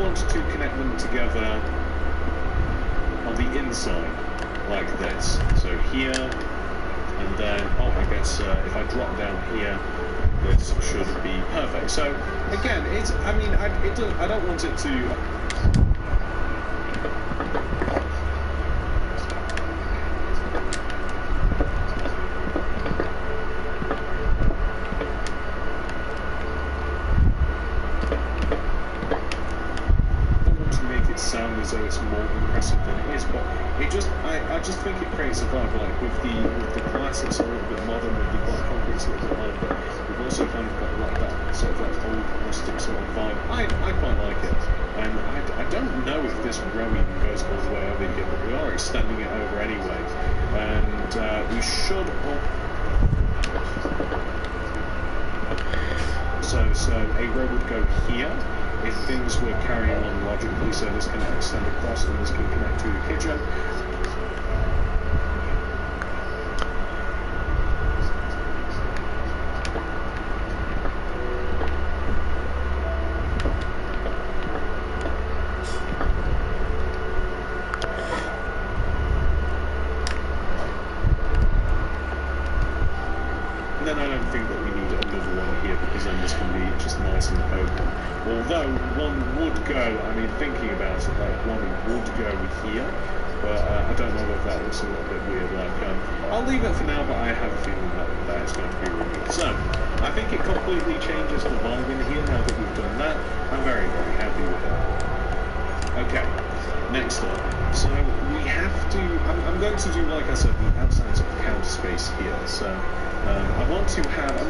To connect them together on the inside like this. So here, and then I guess if I drop down here, this should be perfect. So again, I don't want it to. Sound as though it's more impressive than it is, but I just think it creates a vibe. Like with the glass, it's a little bit modern, with the black concrete, it's a little bit modern, but we've also kind of got like that sort of like old rustic sort of vibe. I quite like it, and I don't know if this row even goes all the way over here, but we are extending it over anyway, and we should. So a row would go here. If things were carrying on logically, so this can extend across and this can connect to the kitchen. And then I don't think that we need another one here, because then this can be just nice and open. Although one would go, thinking about it, like one would go here, but I don't know if that looks a little bit weird. Like, I'll leave it for now, but I have a feeling that it's going to be really good. So, I think it completely changes the vibe in here now that we've done that. I'm very, very happy with it. Okay, next up. So, we have to, I'm going to do, like I said, the outside of the counter space here. So, I'm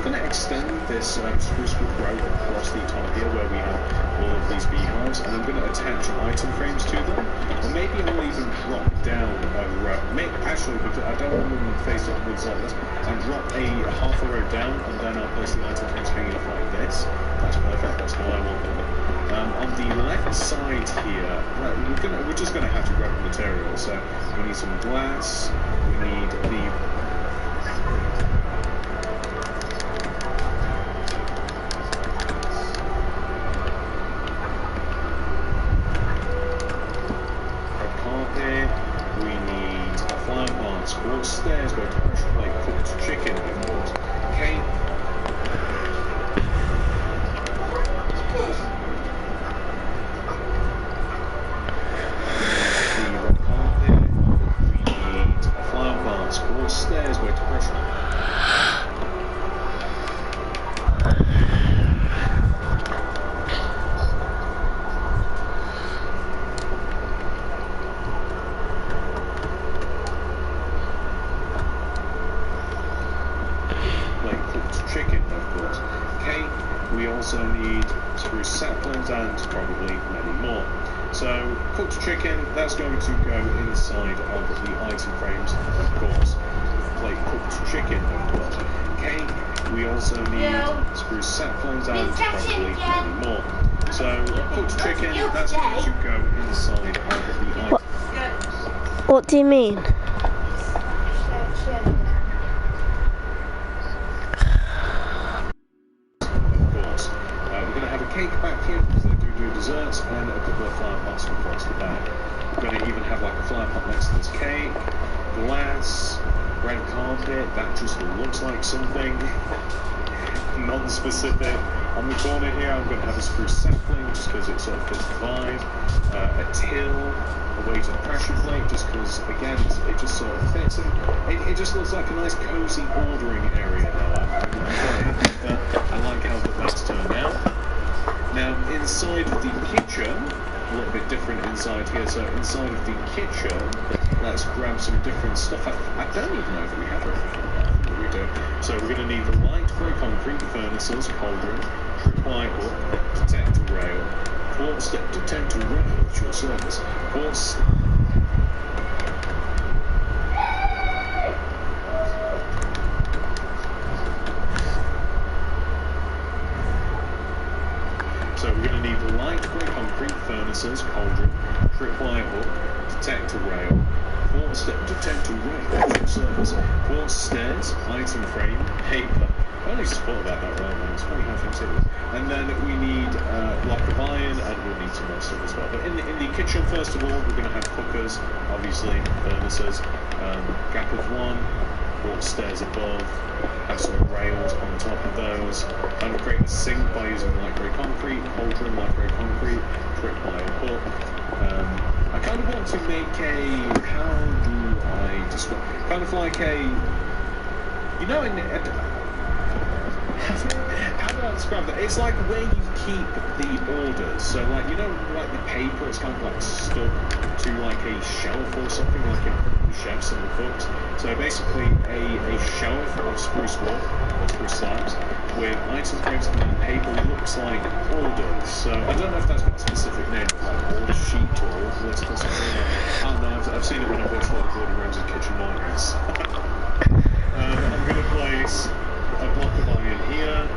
going to extend this spruce wood row across the top here where we have all of these beehives, and I'm going to attach item frames to them, or maybe I'll even drop down a row. Actually, because I don't want them face upwards like this, I'll drop half a row down, and then I'll place the item frames hanging off like this. That's perfect, that's how I want them. On the left side here, we're just going to have to grab the material, so we need some glass, we need the quartz stairs, go to pressure plate, cooked chicken, of course. Okay. also need spruce saplings and probably many more. So cooked chicken, that's going to go inside of the item frames, of course. Like cooked chicken, of course. Cake, we also need spruce saplings and probably many more. So cooked chicken, that's going to go inside of the item. What do you mean? We're going to have a cake back here because they do desserts and a couple of flower pots across the back. We're going to even have like a flower pot next to this cake, glass, red carpet, that just looks like something non-specific. On the corner here I'm going to have a spruce sapling just because it sort of fits the vibe, a till, a weighted pressure plate just because again it just sort of fits and it just looks like a nice cozy ordering area now. I'm quite happy with that. I like how that's turned out. Now inside of the kitchen, a little bit different inside here, so inside of the kitchen let's grab some different stuff. I don't even know if we have everything. We do. So we're going to need the light grey concrete furnaces, cauldron, tripwire hook, detector rail, quartz step detector rail at your service, quartz. So we're going to need the light grey concrete furnaces, cauldron, tripwire hook, detector rail, quartz step detector rail at your service, quartz stairs, item frame, paper. I only just thought about that right now, it's funny how things hit. And then we need a block of iron and we'll need some more stuff as well. But in the kitchen, first of all, we're going to have cookers, obviously, furnaces, gap of one, quartz stairs above, have some rails on top of those, kind of create a sink by using light grey concrete, cauldron, light grey concrete, tripwire hook. I kind of want to make a, how do I describe, kind of like a, you know, how do I describe that? It's like where you keep the orders. So like, you know, like the paper, it's kind of like stuck to like a shelf or something, like in front of the chefs and the cooks. So basically a shelf of spruce wood, or spruce slabs, with item frames and paper looks like orders. So I don't know if that's got a specific name, like order sheet or order list or something. I don't know, I've seen it when I've watched a lot of Gordon Ramsay kitchen nightmares. I'm going to place a block of iron here,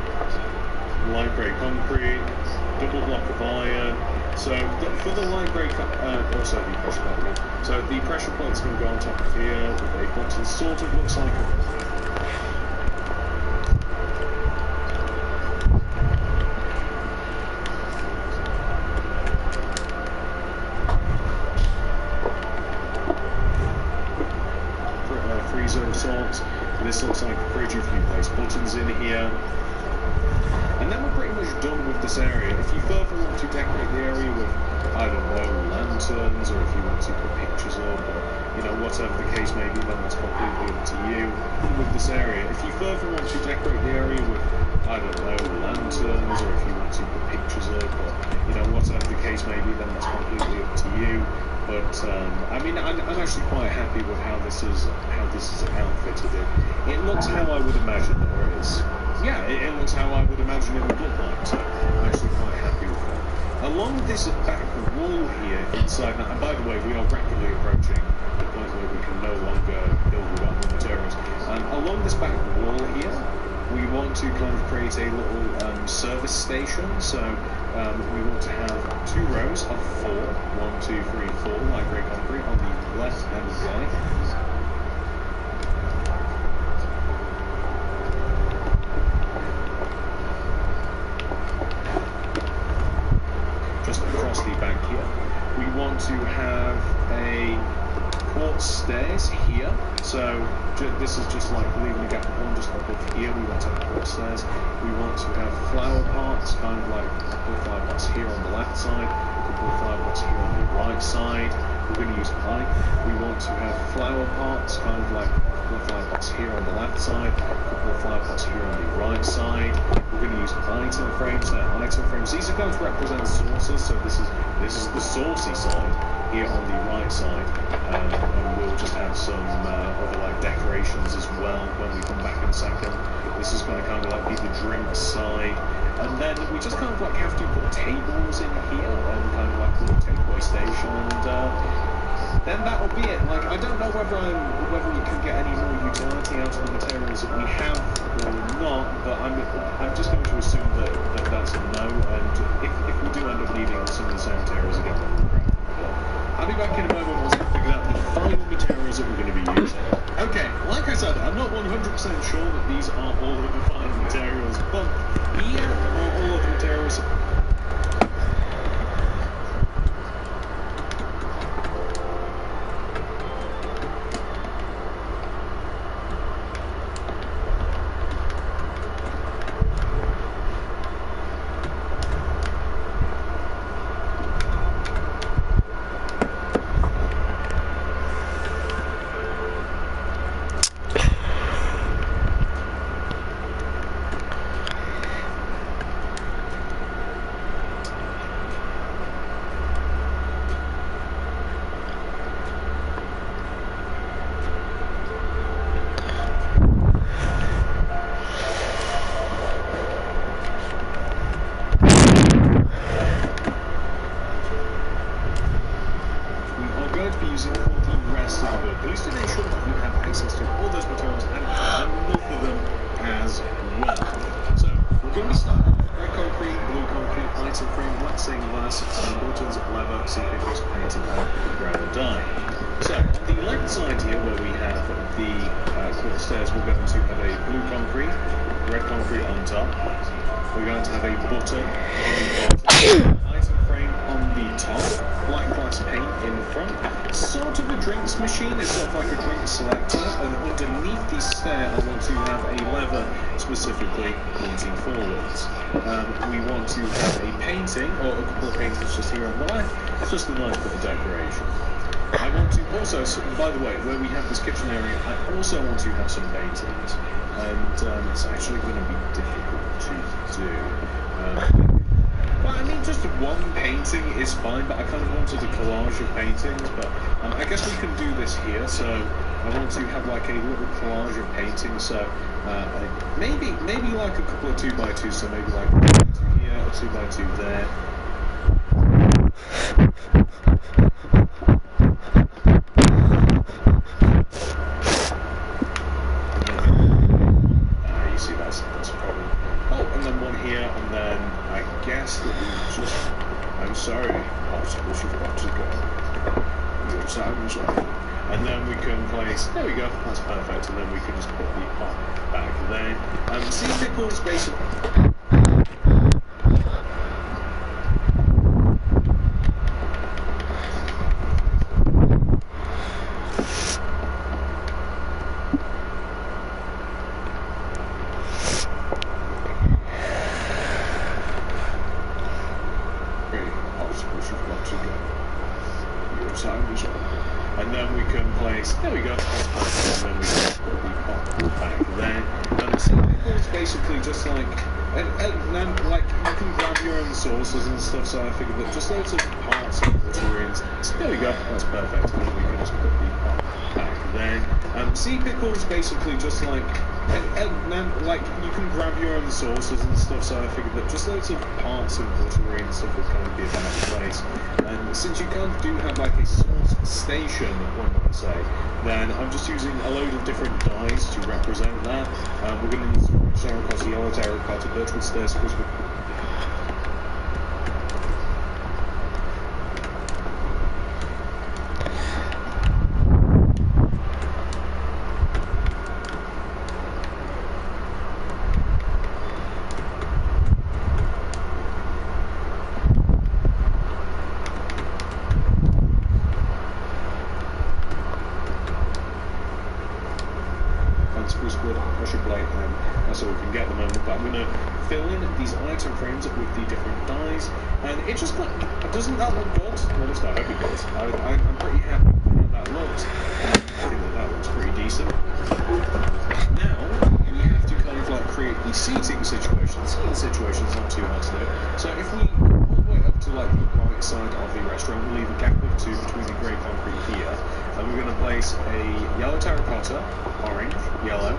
light grey concrete, double block of iron. So for the light grey, also the pressure plate. So the pressure plate's going to go on top of here with a button, sort of looks like a freezer of sorts. This looks like a fridge if you place buttons in here. And then we're pretty much done with this area. If you further want to decorate the area with, I don't know, lanterns, or if you want to put pictures up, or, you know, whatever the case may be, then that's completely up to you. With this area, if you further want to decorate the area with, I don't know, lanterns, or if you want to put pictures up, or, you know, whatever the case may be, then that's completely up to you. But I mean, I'm actually quite happy with how this is outfitted. It looks how I would imagine, or it is. Yeah, it looks how I would imagine it would look like. So I'm actually quite happy with that. Along this back wall here inside now, and by the way, we are rapidly approaching the point where we can no longer build without the materials. Along this back wall here, we want to kind of create a little service station. So we want to have 2 rows of 4, 1, 2, 3, 4 light grey concrete on the left and right. Just across the back here. We want to have a quartz stairs here. So this is just like leaving a gap of 1 just above here. We want to have quartz stairs. We want to have flower pots, kind of like a couple of flower pots here on the left side, a couple of flower pots here on the right side. We're going to use pipe. We want to have flower pots, kind of like a couple of flower pots here on the left side, a couple of flower pots here on the right side. We're we're going to use item frames. Item frames, these are going to represent sources, so this is the sourcey side here on the right side, and we'll just add some other like decorations as well when we come back in a second. This is going to kind of like be the drink side, and then we just kind of like have to put tables in here and kind of like a little takeaway station, and then that'll be it. Like, I don't know whether we can get any more utility out of the materials that we have or not, but I'm just going to assume that that's a no, and if we do end up needing some of the same materials again, I'll be back in a moment once I've figured out the final materials that we're going to be using. Okay, like I said, I'm not 100% sure that these are all of the final materials, but here are all of the materials. Specifically pointing forwards. We want to have a painting, or a couple of paintings just here on the left. It's just a nice bit of decoration. I want to also, by the way, where we have this kitchen area, I also want to have some paintings, and it's actually going to be difficult to do. Well, I mean, just one painting is fine, but I kind of wanted a collage of paintings, but I guess we can do this here, so I want to have like a little collage of paintings, so maybe like a couple of 2x2s, so maybe like a 2 here, a 2x2 there. You see, that's a problem. Oh, and then one here, and then I guess that we just... I'm sorry, obstacles you've got to go. Your sounds right. And then we can place... There we go, that's perfect. And then we can just put the pot back there. And sea pickles, basically... And then we can place, there we go, that's perfect, and then we can put the pot back there. And sea pickles basically just like, and like you can grab your own sauces and stuff, so I figured that just loads of parts of the turns. So there we go, that's perfect, and then we can just put the pot back there. Sea pickles basically just like, and like you can grab your own sauces and stuff, so I figured that just loads of parts of buttery and stuff would kind of be about the place. And since you kind of do have like a sauce station, one might say, then I'm just using a load of different dyes to represent that. We're going to use terracotta, yellow terracotta, birchwood stairs, crystal. Spruce wood, pressure plate, that's all we can get at the moment, but I'm going to fill in these item frames with the different dyes, and it just doesn't that look good? Well, at least I hope it does. I'm pretty happy with how that looks. I think that looks pretty decent. Now, we have to kind of like create the seating situation is not too hard to do. So if we all the way up to like the right side of the restaurant, we'll leave a gap of 2 between the grey concrete here, and we're going to place a yellow terracotta, orange, yellow,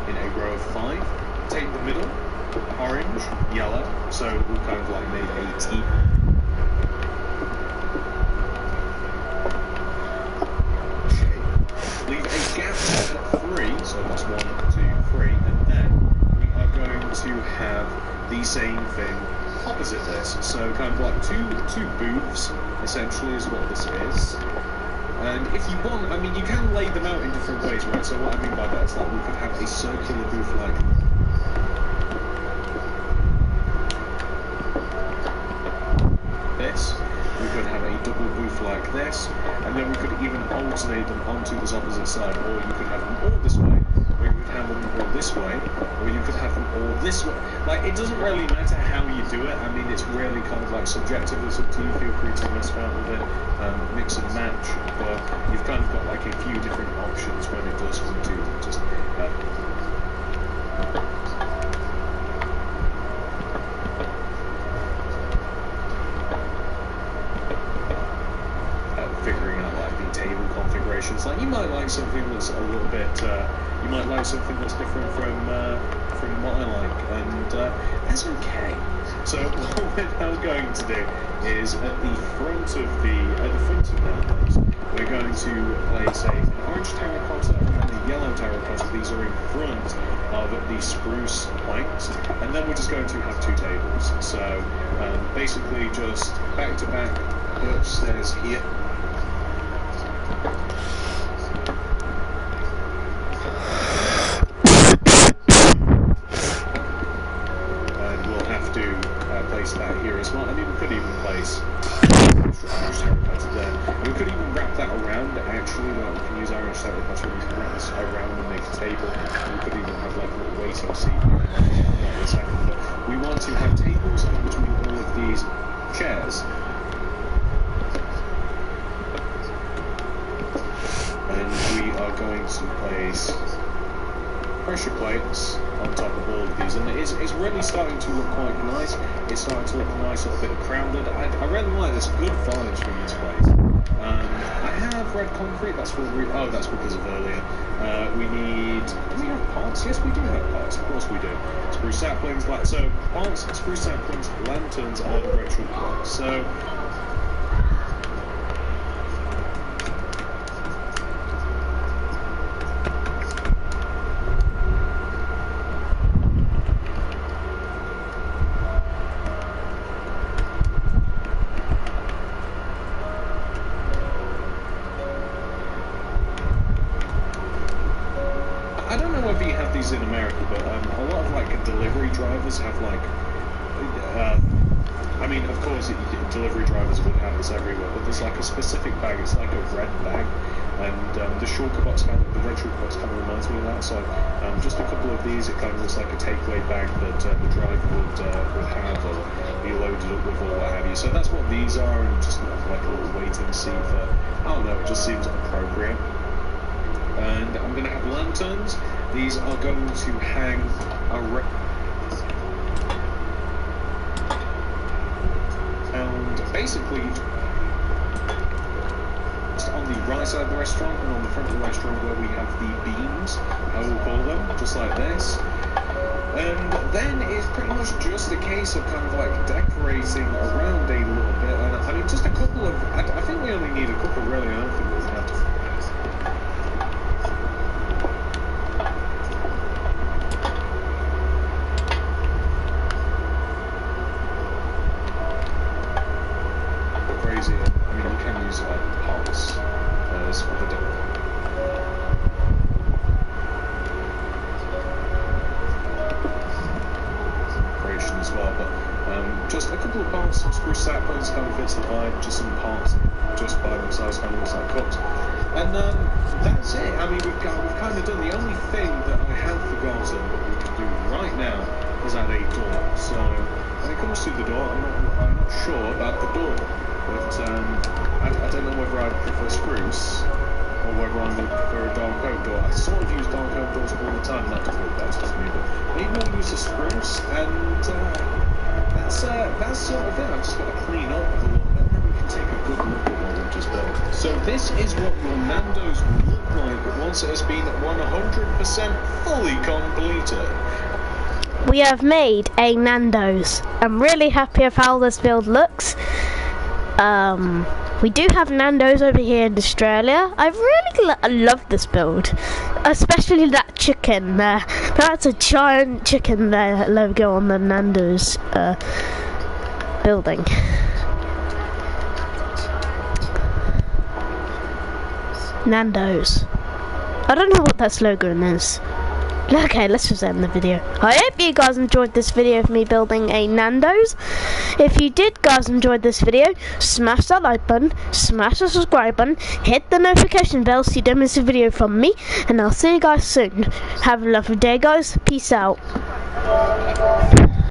in a row of 5. Take the middle, orange, yellow, so we'll kind of like make a T. Leave a gap of 3, so that's 1, 2, 3, and then we are going to have the same thing opposite this. So kind of like two booths, essentially, is what this is. And if you want, I mean, you can lay them out in different ways, right? So what I mean by that is like we could have a circular booth like this. We could have a double booth like this, and then we could even alternate them onto this opposite side, or you could have them all this way, or you could have them all this way, or you could have them all this way. Like, it doesn't really matter how you do it. I mean, it's really kind of like subjective. It's up to you. Feel free to mess about with it, mix and match, but you've kind of got like a few different options when it does come to just figuring out like the table configurations. Like, you might like something that's a little bit, you might like something that's different from what I like, and that's okay. So what we're now going to do is at the front of Nandos, we're going to place an orange terracotta and then a yellow terracotta. These are in front of the spruce planks, and then we're just going to have 2 tables. So basically just back to back upstairs here. Place that here as well. I mean, we could even place orange terracotta there. And we could even wrap that around, actually. Like, we can use orange terracotta, we can wrap this around and make a table. And we could even have like a little waiting seat. But we want to have tables in between all of these chairs. And we are going to place pressure plates on top of all of these, and it's really starting to look quite nice. It's starting to look nice, a little bit crowded. I really like this. Good vibes from this place. I have red concrete. That's what we. Oh, that's because of earlier. Do we have parts? Yes, we do have parts. Of course we do. Spruce saplings, so parts, spruce saplings, lanterns, and red chalk blocks. So. In America, but a lot of like delivery drivers have like, I mean, of course, delivery drivers would have this everywhere, but there's like a specific bag. It's like a red bag, and the shulker box the red shulker box kind of reminds me of that. So just a couple of these. It kind of looks like a takeaway bag that the driver would have or be loaded up with or what have you. So that's what these are, and just like a little waiting seat for. I don't know. It just seems appropriate. And I'm going to have lanterns. These are going to hang around basically just on the right side of the restaurant and on the front of the restaurant where we have the beams, I will call them, just like this. And then it's pretty much just a case of kind of like decorating around a little bit. And I mean, just a couple of, I think we only need a couple really. I don't think we have to. As well, but just a couple of parts, some spruce saplings kind of fits the vibe, just some parts just by themselves kind of looks like cups, and that's it. I mean, we've kind of done. The only thing that I have forgotten that we can do right now is add a door. So when it comes to the door, I'm not sure about the door, but I don't know whether I prefer spruce or whether I'm going to prefer a dark oak door. I sort of use dark oak doors all the time, that doesn't work best for me, but maybe I'll use a spruce, and that's sort of it. I've just got to clean up a little bit, and then we can take a good look at what we've just built. So this is what your Nandos will look like once it has been 100% fully completed. We have made a Nandos. I'm really happy with how this build looks. We do have Nandos over here in Australia. I really love this build, especially that chicken there. That's a giant chicken there logo on the Nandos building. Nandos. I don't know what that slogan is. Okay, let's just end the video. I hope you guys enjoyed this video of me building a Nandos. If you did guys enjoyed this video, smash that like button, smash the subscribe button, hit the notification bell so you don't miss a video from me, and I'll see you guys soon. Have a lovely day guys, peace out.